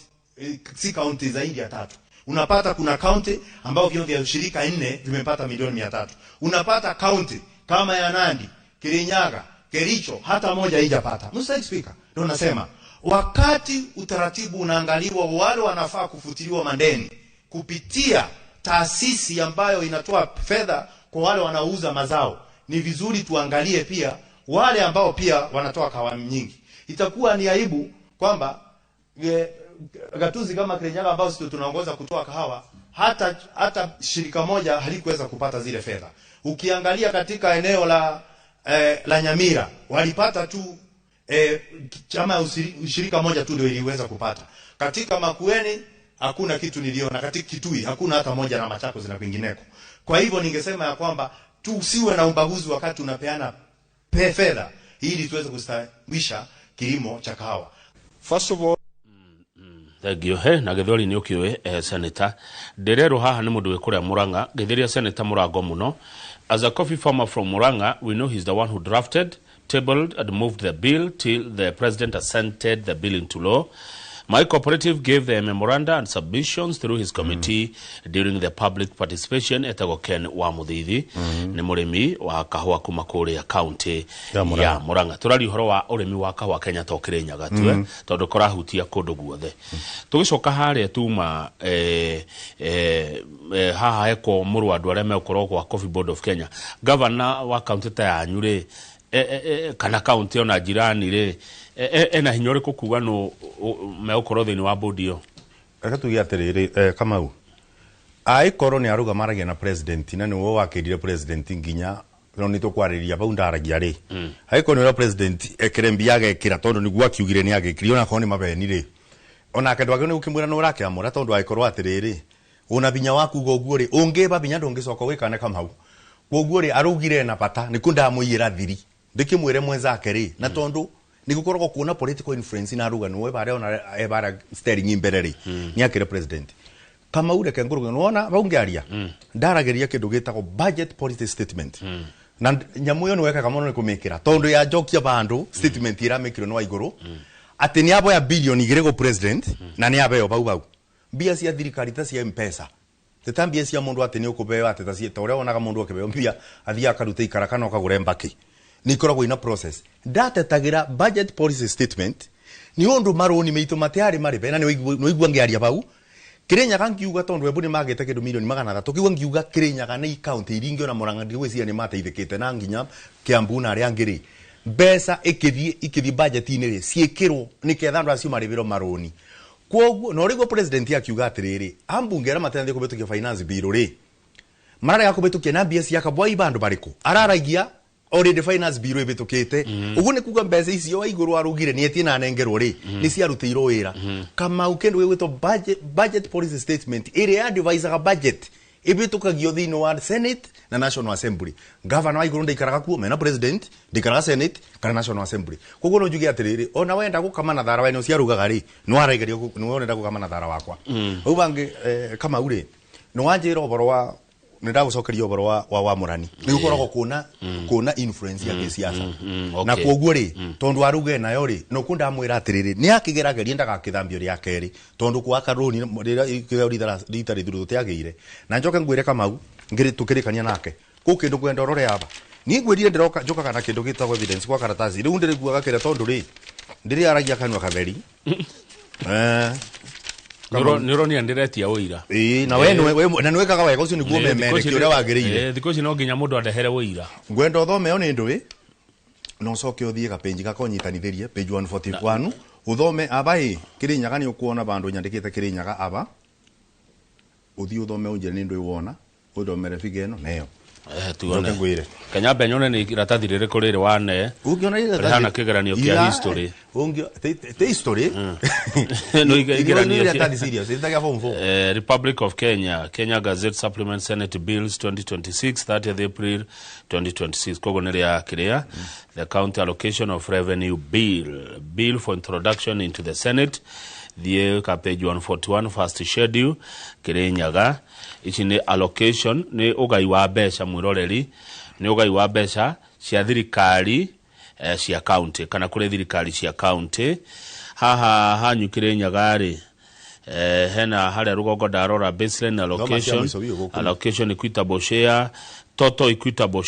si county zaidi ya 3. Unapata kuna county ambao vyombo vya ushirika 4 vimepata milioni 300. Unapata county kama ya Nandi, Kirinyaga, Kericho hata moja haijapata. Mr. Speaker, ndio nasema Wakati utaratibu unaangaliwa wale wanafaa kufutiliwa mandeni kupitia taasisi ambayo inatoa fedha kwa wale wanaouza mazao, ni vizuri tuangalie pia wale ambao pia wanatoa kahawa nyingi. Itakuwa ni aibu kwamba gatuzi kama Kirinyaga ambao sisi tunaongoza kutoa kahawa, hata shirika moja halikuweza kupata zile fedha. Ukiangalia katika eneo la Nyamira walipata tu chama ushirika moja tu ndio iliweza kupata. Katika Makueni hakuna kitu niliona, katika Kitui hakuna hata moja, na Machakos na kwingineko. Kwa hivyo ningesema ya kwamba tusiwe na ubaguzi wakati unapeana fedha ili tuweze kustawisha kilimo cha kahawa. First of all, thank you. Na githori ni ukiwe senator Derero haha ni mundu wekuria Muranga githiria senator Murango muno. As a coffee farmer from Muranga, we know he's the one who drafted, tabled and moved the bill till the president assented the bill into law. My cooperative gave the memoranda and submissions through his committee during the public participation at Ken wa Muthithi. Ni murimi wa kahua kuma kuria county ya Muranga. Turari horo wa urimi wa kahua Kenya to Kirinyaga tu tondu korahutia kundu guothe. Tugicoka haria tuma haha eko murwandu aria mekorwo kwa Coffee Board of Kenya. Governor wa county ta yanyu ri kana county ona jirani ri ena hinyore kukuga no meokoro thini wa board yo. Reka tugia atiriri Kamau ai koro ni aruga maragia na president na ni wo wakirire president nginya no ni tukwariria bau ndaragia ri ai koro ni president ekerembia agekira tondu ni gwa kiugire ni agekiri ona koni mabeni ri ona kedwa gone ukimwira no rake amura tondu ai koro atiriri una binya waku goguo ri ungeba binya ndungicoka wikane Kamau goguo ri arugire na bata ni kunda muiyira thiri ndikimwire mwenzake ri na tondu nigukorwo kuna political influence na ruga no ebare ona ebara steering imbereri ni akire president kama ure kenguruga nona baungiaria ndarageria kindu gitagwo budget policy statement na nyamuyo no weka kama no kumikira tondu ya jokia bandu statement ira mekiro no iguru ati ni abo ya billion igirego president na ni abeyo bau mbia cia thirikari ta cia mpesa tetambia cia mundu ati ni ukubeo ati ta cia tore onaga mundu akibeo mbia athia akaruta ikara kana ukagure mbaki ni koragwo ina process data tagira budget policy statement ni ondu maroni meito mateari maribe na ni igwa ngiaria bau Kirinyaga ngiuga tondu ebu ni magete kindu milioni 300 tukiuga ngiuga Kirinyaga ni county iringi ona Muranga ndigwiciria ni mateithikite na nginya Kiambu na aria ngiri mbeca ikithii budget ini ri ciikirwo ni ketha ndu acio maribiro maroni kwoguo no rigwo president akiuga atiriri ambunge ara mateithia kubetukia finance bill ri mararega kubetukia na mbia cia kabwa ibandu bariku araragia already finance bill ebetukite ugu ni kuga mbeca icio wa iguru arugire ni etina nengerwo ri ni ciarutirwo wira kama ukendo wegwito budget policy statement ire advisor budget ebetukagio thino wa Senate na National Assembly governor wa iguru ndikaraga kuo mena president ndikaraga Senate kana National Assembly koguo no njugi atiriri ona wenda gukama na thara wa ino ciarugaga ri no araigerio no wenda gukama na thara wakwa ubange kama ure no wanjira oboro wa nenda gucokeria oboro wa Murani ni gukoragwo kuna influence ya kisiasa na kwoguo ri tondu aruge nayo ri no kunda mwira atiriri ni akigerageria ndaga kithambio ria keri tondu kwa karoni ritari thuru tiagire na njoke ngwire Kamau ngiri tukirikania nake ku kindu kwenda orore aba ni ngwirire ndiroka njoka kana kindu gitagwo evidence kwa karatathi riu ndiri guaga kire tondu ri ndiri aragia kanwa katheri Niro ni andiretia uira. Na we na nwekaga wega ucio niguo memere kiuria wagiriire. Thiko ici no nginya mundu andehere uira. Ngwenda uthome one ndui. No coke uthie ka page gakonyitanithirie page 141 uthome abai Kirinyaga ni ukuona bandu nyandikite Kirinyaga aba. Uthie uthome unjire ni ndui wona. Uthomere fige no neyo. Tuone. Kenya benyone ni iratathi riri kurire wane. Ungiona iratathi. Hana kigeranio kia history. The history. No igeranio iratathi serious. Itaga form 4. Republic of Kenya, Kenya Gazette Supplement Senate Bills 2026, 30th April 2026. Kogo niria kiria. The County Allocation of Revenue Bill for introduction into the Senate. The page 141 first schedule Kirinyaga. Ichi ni allocation ni ugai wa mbeca mwiroreri ni ugai wa mbeca cia thirikari cia county kana kure thirikari cia county haha hanyu Kirinyaga ri hena haria rugongo ndarora baseline allocation equitable share total equitable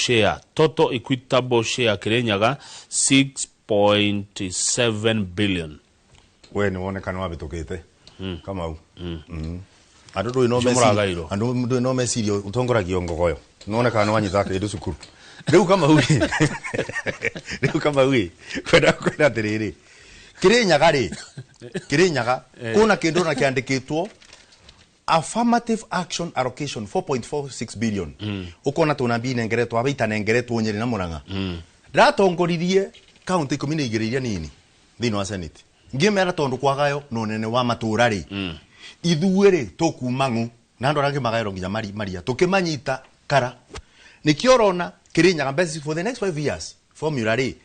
share Kirinyaga 6.7 billion we ni wonekana wabitukite kama u andu ndu no mesirio utongoragio ngogoyo nonekana wanyita kindu cukuru riu kama u kwenda tiriri Kirinyaga kuna kindu na kiandikitwo affirmative action allocation 4.46 billion ukona tunabii nengeretwo abaita nengeretwo Nyeri na Murang'a ndatongoririe county 12 iria nini thini wa senate ngimera tondu kwagayo no nene wa maturari ithuere tukumangu na ndorage magairo nginya maria tukimanyita kara nikiorona Kirinyaga mbesi for the next 5 years formula ri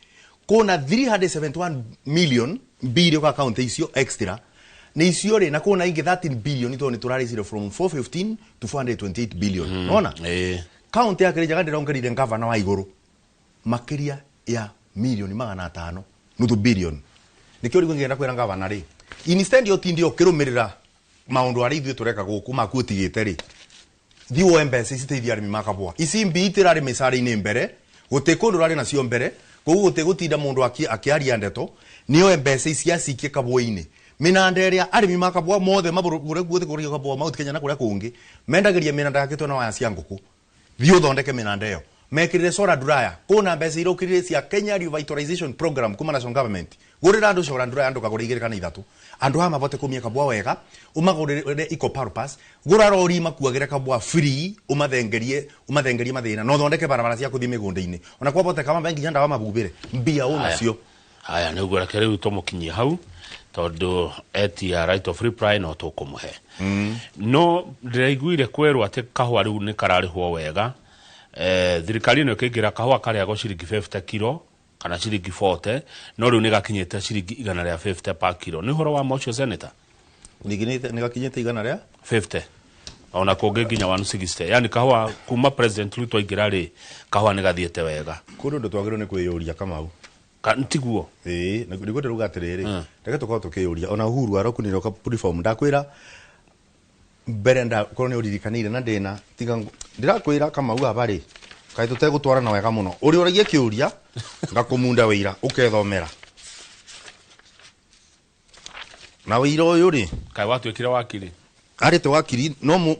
kuna 371 million billion kwa account icio extra ni icio ri na kuna ingi 13 billion to ni turari from 415 to 428 billion unaona count ya Kirinyaga ndirongerire governor wa iguru makiria ya milioni 500 nutu billion nikio ri ngenda kwera governor ri instead yo tindi okirumirira maundu ari ithu tureka guku makutigite ri thiwo mbese iciteithia arimi makabwa ici mbitira ari misari ni mbere gutekundu rari nacio mbere koguo gutegutinda mundu akiaria ndeto niyo mbese ici cikie kabwa-ini minanda iria arimi makabwa mothe mabure guothe kuria kabwa Mount Kenya na kuria kungi mendagiria minanda yakitwo na waya cia nguku thio thondeke minanda iyo mekirire solar dryer kuna mbese irokirire cia Kenya Revitalization Program kuma national government gurira andu solar dryer andu kagura igire kana ithatu andu ama bote kumia kabwa wega umagurire eco purpose guraro rima kuagire kabwa free umathengerie mathina no thondeke barabara cia kuthie migunda-ini ona kwa bote kama bengi nyanda wa mabubire mbia unacio aya ni gura kere utomukinyia hau tondu etia right of reply no tukumuhe no ndiraiguire kwerwo ati kahwa riu ni kararihwo wega thirikari no kigira kahwa karia go ciringi 50 kilo kana ciringi 40 no riu ni gakinyete ciringi 150 per kilo ni horo wa mocho senator ni gakinyete 150 ona kungi nginya 160 yani kahwa kuma president Ruto igira ri kahwa ni gathiete wega kundu ndo twagirwo ni kwiyuria Kamau ntiguo niguo ndiruga atiriri reke tukorwo tukiyuria ona Uhuru arokunire ka reform ndakwira mbere ndakorwo ni uririkanire na ndina tiga ndirakwira Kamau abari kai tutegutwarana wega muno uri uragie kiuria ngakumunda wira ukethomera na wira uyu ri kai watu ikira wakiri ari te wakiri no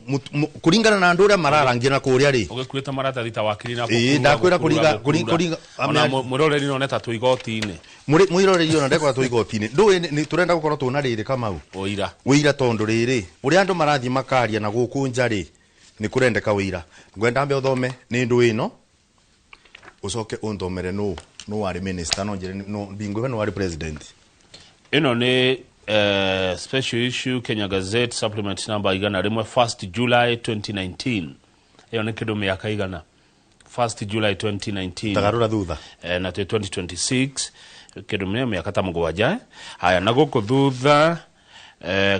kuringana na ndura mararangia na kuria ri ugekwita marata thita wakiri na ndakwira kuringa ona muroreri no neta tu igoti-ini mwiroreri ona ndekora tu igoti-ini ndu ni turenda gukorwo tuna riri Kamau wira tondu riri uri andu marathi makaria na guku njari ni kurendeka wira ngwenda mbe uthome ni ndu ino ucoke unthomere no wari minister no njire no bingwe no wari president ino ni special issue Kenya Gazette supplement number igana rimwe 1st July 2019 iyo ni kidu miaka igana 1st July 2019 tagarura thutha na 2026 kidu miaka ta mugwanja haya na guko thutha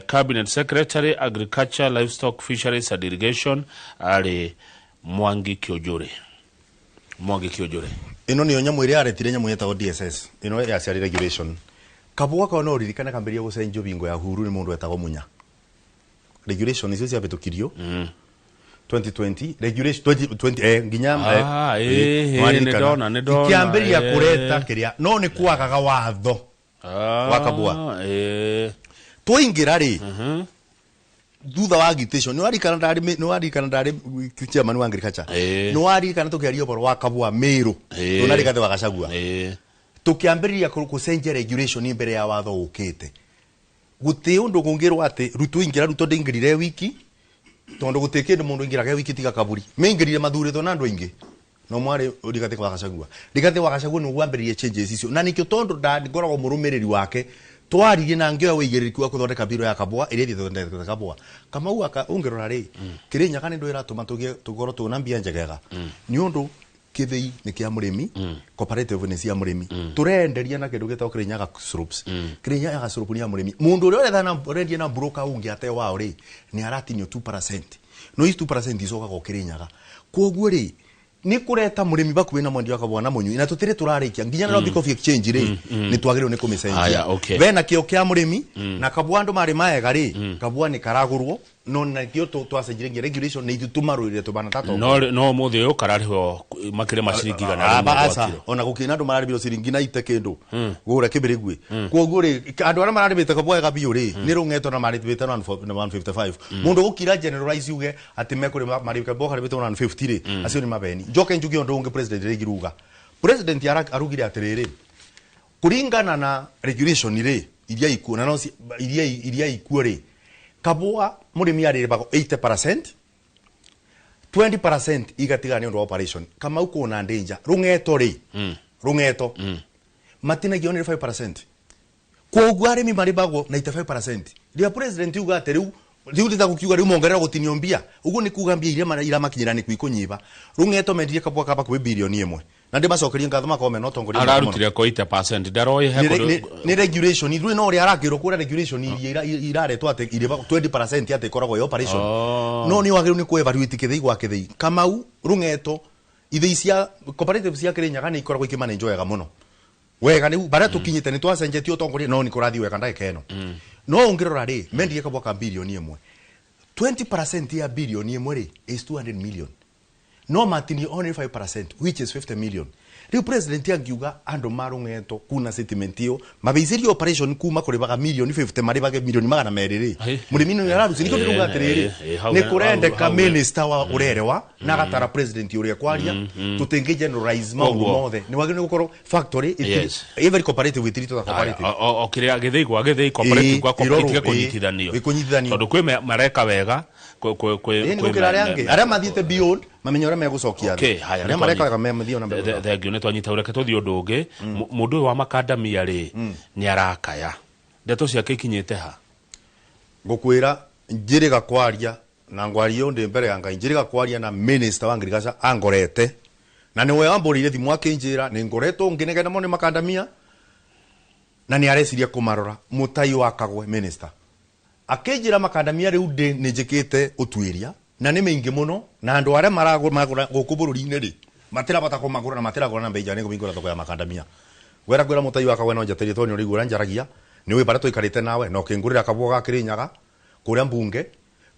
Cabinet Secretary Agriculture Livestock Fisheries and Irrigation ari Mwangi Kiojore ino ni onyamu iria aretire nyamu yetagwo DSS ino ya ciari regulation kabwa ka no ririkana kamberia gucenjio bingo ya huru ni mundu etagwo Munya regulation icio cia bitukirio 2020 regulation 2020 nginya ndona kiamberia kureta kiria no ni kwagaga watho wa kabwa tuingira ri thutha wa agitation no arikana ndari chairman wa agriculture no arikana tukiaria boro wa kabwa Meru tunari gathe wa Gachagua tukiambiriria kucenjia regulation imbere ya watho ukite guti undu kungirwa ati Ruto ingira Ruto ndingirire wiki tondu gutikinde mundu ingiraga wiki tiga kaburi mingirire mathurito na andu ingi no mwari urigate kwa Gachagua ni gwambiririe changes icio na nikio tondu ngoragwo murumiriri wake twaririe na ngio wigiririku wa kuthondeka biro ya kabwa iria thondeka kabwa Kamau ungirora ri Kirinyaga ni ndu iratuma tugoro tuna mbia njegega ni undu kithei ni kia murimi cooperative ni cia murimi turenderia na kindu gitao Kirinyaga syrups Kirinyaga syrup ni ya murimi mundu uri thana rendia na broker ungi ate wao ri ni aratinyo 2% no is 2% icoka go Kirinyaga koguo ri ni kureta murimi bakuwe na mwendia kabwa na munyu ina tutire turarikia nginya na Coffee Exchange ri ni twagirwo ni kumicenjia bena kio kia murimi na kabwa andu mari maega ri kabwa ni karagurwo no na kio twacenjire regulation ni ithu tumarurire tubana tato no muthe yo kararihwo makire mashiringi gana basa ona gukina andu mararibiro ciringi na ite kindu gura kibirigwe koguo ri andu ara mararibite kabwa gabiyo ri ni rungeto na maribite na 155 mundu gukira generalize uge ati mekure maribite boka ribite na 150 ri acio ni mabeni joke njugi ondo unge president regiruga president arugire atiriri kuringana na regulation ri iria ikuo na no iria ikuo ri kabwa murimi arire bago 80% 20% igatiga ni undu operation kama uko na danger rungeto ri rungeto matina gione 5% kwa ugware mi maribagwo 95% ria president uga ateriu riu ndita gukiuga riu mongerera gutinio mbia ugu ni kuga mbia iria makinyira ni kuikunyiba rungeto mendie kabwa kaba ku bilioni 1 na ndi macokerie ngatho makome no tongoria ararutire ko 80% daroi he ni regulation iru no ri arakiro kura regulation iraretwo ate ire 20% ate koragwo operation no ni wagiru ni ku evaluate kithei gwa kithei kamau rungeto ithei cia cooperative cia Kirinyaga ni ikoragwo ikimanage wega muno wega ni bara tukinyite ni twacenjetio tongoria no ni kurathi wega ndake eno no ungirora ri mendie kabwa ka bilioni 1 20% ya bilioni 1 ri is 200 million no matini only 5% which is 50 million riu president angiuga andu marungeto kuna settlement iyo mabeiziri operation kuma kuri baga million 50 mari baga million magana meriri murimi no yararusi niko biruga atiriri ni kurende ka minister wa urerewa na gatara president uria kwaria tutenge generalize maundu mothe ni wagire gukoro factory every cooperative with it cooperative okiria githei gwa githei cooperative kwa cooperative kunyitithanio tondu kwi mareka wega ni gukira rangi aria mathiete beyond mamenyora megucokia okay haya mareka methio na mbere thengio ni twanyita ureke tuthi undu ungi mundu wa makandamia ri ni arakaya ndeto ciake ikinyite ha ngukwira njiriga kwaria na ngwario ndi mbere ya Ngai njiriga kwaria na minister wa ngirigaca angorete na ni we amborire thimu akinjira ni ngoretwo nginegena mo ni makandamia na ni areciria kumarora mutai wa Kagwe minister akinjira makandamia riu ndi ni njikite utwiria na ni maingi muno na andu aria maragura guku bururi-ini ri matira bata kumagura na matira gura na mbeja ni kubingura thoko ya makandamia gwera gwera mutai wa Kagwe no njaterie tonyo rigura njaragia ni we bara twikarite nawe no kingurira kabwo ga Kirinyaga kuria mbunge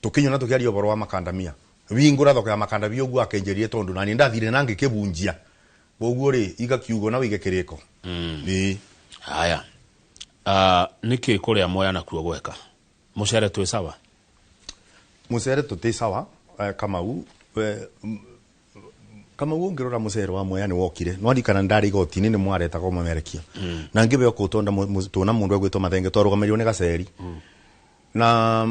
tukinyo na tukiaria uboro wa makandamia wingura thoko ya makandamia ugu akenjerie tondu na ni ndathire nangi kibunjia boguo ri igakiugo na wige kiriko ni haya niki kuria moya na kuo gweka mucere twi sawa mucere tuti sawa kama ngirora mucere wa moya ni wokire no ndikana ndari igoti-ini ni mwareta ko mamerekia na ngibe okutonda tuna mundu egwitwo Mathenge twarugamerio ni Gaceri na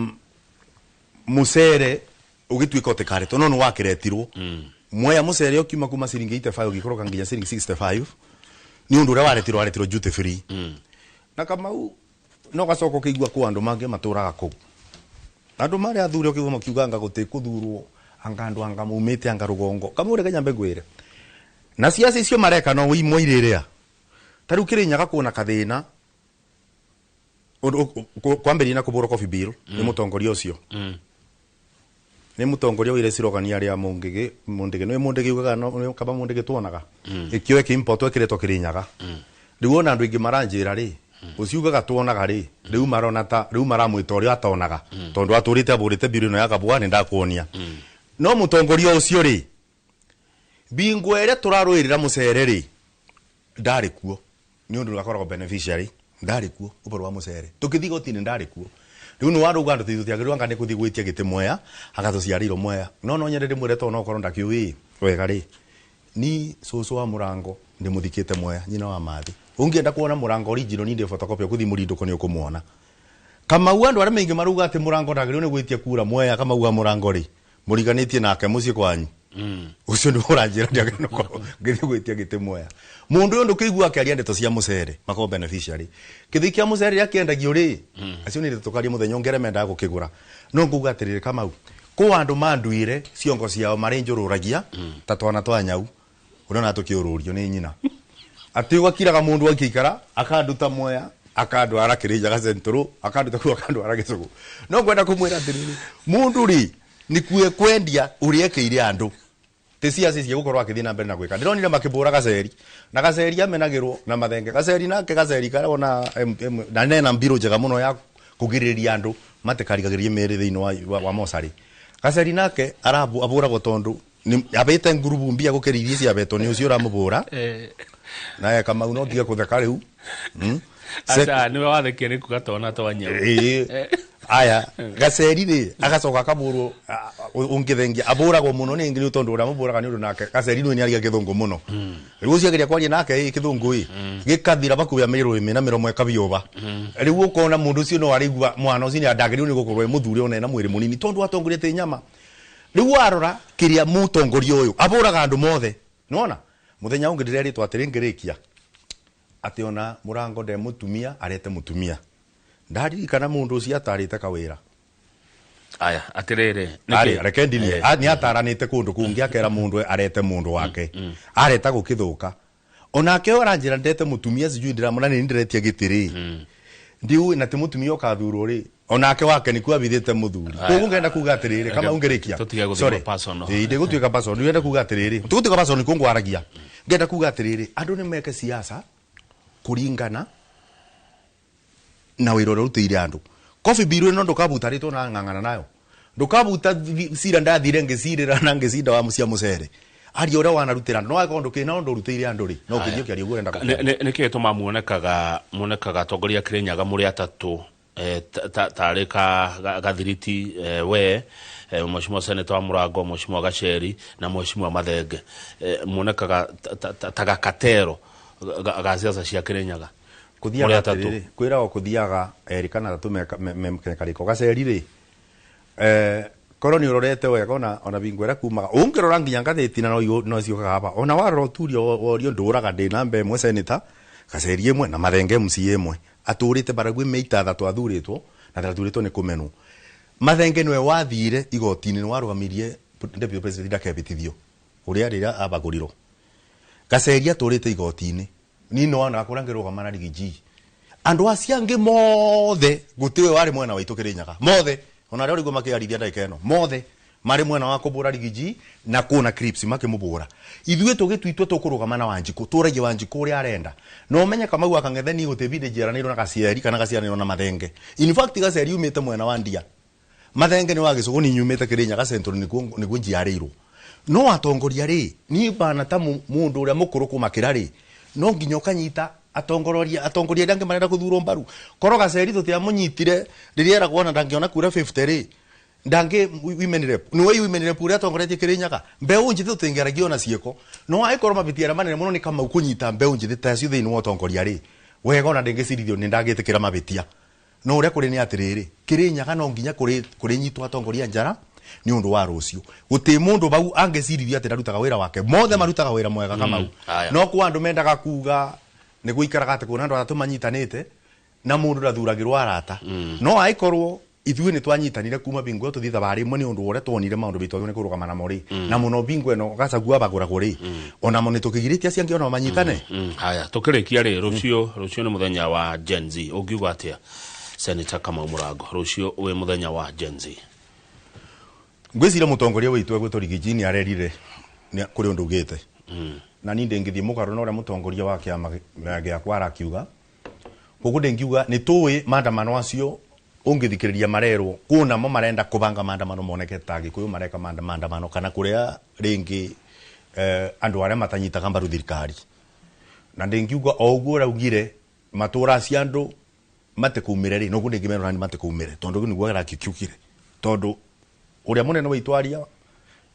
mucere ugitwika otekareto no wakiretirwo moya mucere okiuma kuma ciringi 85 ugikoroka nginya ciringi 65 ni undu ria waretirwo duty free na kama no gacoko kigwa ku andu mange maturaga ku andu mari athuri okigwa makiuganga guti kuthurwo angandu anga mumite anga rugongo kama ure kanyambe gwire na siasa icio mareka no moirirea taru Kirinyaga kuna kathina kwambiri na kubura coffee bill ni mutongoria ucio ni mutongoria wire sirogania aria mungige no mundigi ugaga no kaba mundigi tuonaga ikio import ekiretwo Kirinyaga riu na andu ingi maranjira ri uciugaga tuonaga ri riu marona ta riu maramwita uria atonaga tondu aturite aburite bill no ya Kabwa ni ndakuonia no mutongoria ucio ri bingwere turaruirira mucere ri ndari kuo ni undu gakoragwo beneficiary ndari kuo uboro wa mucere tukithi gotini ndari kuo riu no waruga andu tithutiagirwa ngane kuthi gwitia gite moya agatuciariro moya no nyerere mwireto no korwo ndakiui wega ri ni susu wa Murango ndi muthikite moya nyina wa mathi ungienda kuona Murango original ni ndi photocopy kuthi murinduko ni ukumuona kama uandu aria maingi maruga ati Murango ndagirwo ni gwitia kura moya kama uga Murango ri muriganitie nake mucie kwanyu ucio ndi uranjira ndiageno ko ngithi gwitia gite moya mundu uyu ndukigua akiaria ndeto cia mucere mako beneficiary kithi kia mucere ria kiendagio ri acio ni tukaria muthenya ongere menda gukigura no nguga atirire kama ku andu manduire ciongo ciao mari njururagia ta twana twa nyau urona tukiururio ni nyina atigwa kiraga mundu akikara akanduta moya akandu ara Kirinyaga Central akanduta ku akandu ara Gicugu no ngwenda kumwira atiriri mundu ri ni kuwe kwendia uriekeire andu tesiasa cie gukorwa akithi na mbere na gwika ndironire makibura Gaceri na Gaceri amenagirwo na Mathenge Gaceri nake Gaceri kare ona na nena mbiro njega muno ya kugiriria andu matekarigagirie mere thiini wa mosari Gaceri nake arabu abura gotondu ni abete ngurubu mbia gukirithia cia beto ni ucio uramubura na kama unotiga kutheka riu asa ni wathekia ni kugatona twanya aya gaceri ri agacoka kaburu ungithengia aburagwo muno ni ngiri tondu uramuburaga ni undu nake gaceri ni ariga kithungu muno riu ucio geria kwaria nake kithungu gikathira bakuya miro imena miromo ekabiuba riu ukona mundu ucio no arigwa mwana ucio ni andagiri ni gukorwo muthuri ona na mwiri munini tondu atongorete nyama riu arora kiria mutongoria uyu aburaga andu mothe nona muthenya ungi ndire ritwa atiringirikia ati ona murango de mutumia arete mutumia ndaririkana mundu ucio atarite kawira aya atirere rekendi ni ataranite kundu kungi akera mundu arete mundu wake areta gukithuka onake oranjira ndete mutumia sijui ndiramuna ni ndiretia gitiri ndiu na timutumia okathuro ri onake wake ni kwabithite muthuri koguo ngenda kuga atiriri kama ungerikia sorry ndi gutuika person ngenda kuga atiriri tugutuika person kungwaragia ngenda kuga atiriri andu ni meke siasa kuringana na wiroro rutire andu coffee biru no ndukabuta rito na ngangana nayo ndukabuta sira ndathire ngisirira na ngisinda wa mucia mucere ari ora wanarutira no akondo kina ndo rutire andu ri no kithio kiari gurenda ko niki tuma muonekaga tongoria Kirinyaga muri atatu tarika gathiriti we mheshimiwa seneta wa Murango mheshimiwa Gacheri na mheshimiwa Mathenge muonekaga tagakatero gaciaca cia Kirinyaga kuthiaga atiriri kwirago kuthiaga erikana tatume kariko Gacheri ri koroni urorete wega ona bingwera kumaga ungirora nginya ngatheti na no cio hapa ona waro turio orio nduraga ndina mbe mwe seneta Gacheri imwe na Mathenge MC imwe aturite baragwe meita thatu athuritwo na athuritwo ni kumenwo Mathenge nwe wathire igotini ni warugamirie deputy president ndakebitithio uria rira abaguriro Gacheri aturite igotini ni no ana kurangirwo kamana rigiji andu aciange mothe gutiwe wari mwena waitu Kirinyaga mothe ona rero rigoma kiarithia ndaika eno mothe mari mwena wa kubura rigiji na kuna clips makimubura ithuĩ tugituitwe tukurugamana Wanjiku turagie Wanjiku uri arenda no menye kama gwa kangetheni gutebide jiraniro na Gacheri kana Gacheri na Mathenge in fact Gacheri umite mwena wa Ndia Mathenge ni wagicugu ni nyumite Kirinyaga central ni gunjiarirwo no atongoria ri ni bana ta mundu uria mukuru kumakira ri no nginyo kanyita atongoria ndange marenda kuthurwo mbaru koro Gacheri tutia munyitire ririera kuona ndangiona kura 50 ri ndange women rep no women rep uria atongoretie Kirinyaga mbeu njithe tutingeragia na cieko no aikoro mabitiara manene muno ni kama ukunyita mbeu njithe ta cio thini wa atongoria ri wega ona ndengecirithio ni ndagitikira mabitia no uria kuri ni atiriri Kirinyaga no nginya kuri nyitwa atongoria njara ni undu wa rucio guti mundu bau angecirithia ati ndarutaga wira wake mothe marutaga wira mwega kama no kwa andu mendaga kuga ni guikaraga ati kuna andu atatu manyitanite na mundu ndathuragirwo arata no aikorwo ithuĩ ni twanyitanire kuma bingo tuthitha bari mwe ni undu wore twonire maundu bitu ni kurugamana mori na muno bingo eno gacagua baguragwo ri ona mo ni tukigiritia ciangi ona manyitane haya tukirikia ri rucio ni muthenya wa Gen Z ugiuga atia Senator Kamau Murango rucio we muthenya wa Gen Z ngwicira mutongoria witu egwitwo rigiji ni arerire ni kuri undu ugite na ni ndengithie mugaru na uria mutongoria wa kiama gia kwara akiuga koguo ndengiuga ni tuwi maandamano acio ungithikiriria marerwo kuna mo marenda kubanga maandamano moneke tagi kuyu mareka maandamano kana kuria ringi andu aria matanyitaga mbaru thirikari na ndengiuga oguo raugire matura cia andu matekumire ri no gundi ngimero ni matekumire tondu ni gwara kikiukire tondu uria munene waitwaria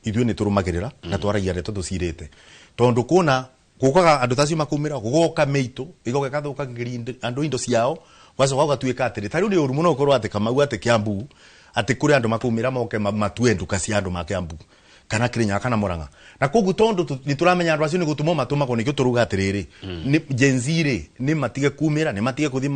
ithuĩ ni turumagirira na twaragia reto tucirite tondu kuna gukaga andu tacio makumira gugoka meitu igoka kathuka ngiri andu indo ciao wacoka ugatuika atiri tari uri uru muno ukorwo ati Kamau ati Kiambu ati kuri andu makumira moke matue nduka cia andu ma Kiambu kana Kirinyaga kana Murang'a na kogu tondu ni turamenya andu acio ni gutumo matuma ko nikio turuga atiriri ni Gen Z ri ni matige kumira ni matige kuthi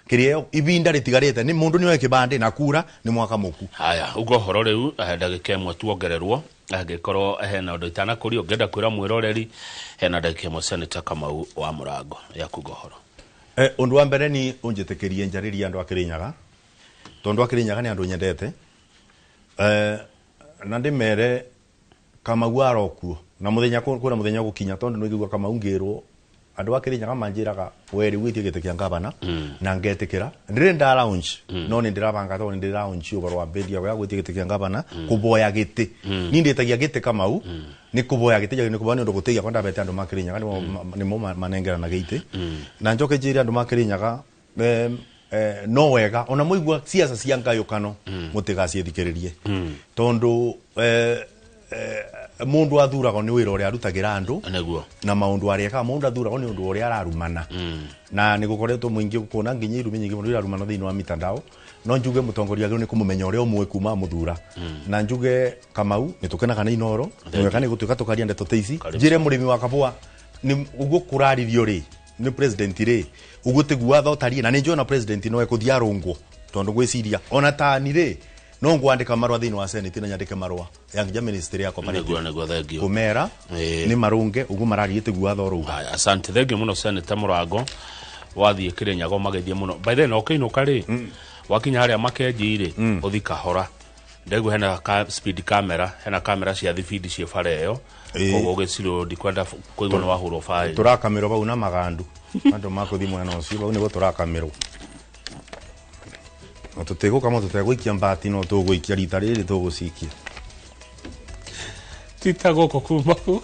kirio ibinda ritigarite ni mundu ni we kibande na kura ni mwaka muku haya ugo horo riu ndagika imwe tuongererwo angikorwo hena undu itana kuri ungenda kwira mwiroreri hena ndagika imwe Senator Kamau wa Murango ya kugohoro undu wa mbere ni unjitikirie njariria andu a Kirinyaga tondu a Kirinyaga ni andu nyendete na ndimere Kamau arokuo na muthenya kuna muthenya gukinya tondu no igwa Kamau ngirwo andu akirinyaga manjiraga weri witie gite kia ngavana na ngetikira ndire nda lounge no ni ndiravanga to ni ndira lounge ubaro wa bendi ya gwitie gite kia ngavana kuboya gite ni nditagia gite kamau ni kuboya gite ni kubani ndo gutegia kwanda bete andu makirinyaga ni mo manengera na gite na njoke njiri andu makirinyaga no wega ona muigua siasa cia ngayukano mutigacie thikiririe tondu mundu athurago ni wira uria arutagira andu na maundu arieka mundu athurago ni undu uria ararumana na ni gukoretwo muingi gukona nginya irumi nyingi mundu ararumana thiini wa mitandao no njuge mutongoria ni kumumenya uria umwe kuma muthura na njuge Kamau ni tukenaga na inoro mweka ni gutuika tukaria ndeto teici njire murimi wa Kabua ni uguo kuraririo ri ni president ri ugutigua thotari na ni njona president no ekuthia rungu tondu gwiciria ona tani ri no ngwandika marwa thiini wa senate na nyandike marwa ya nginya ministry ya cooperative kumera ni marunge ugu marariite guatho ruga asante thengio muno senator Murango wathie Kirinyaga magethie muno by then okiinuka ri wakinya haria makenjire uthika hora ndegu hena speed camera hena camera cia thibidi cia fareo kogo giciro ndikwenda kuigwa no wahuro file turakamiro bau na magandu andu makuthi mwana ucio bau nigo turakamirwo tutego kama tutegwikia mbati no tugwikia rita riri tugucikia tita goko kuma ku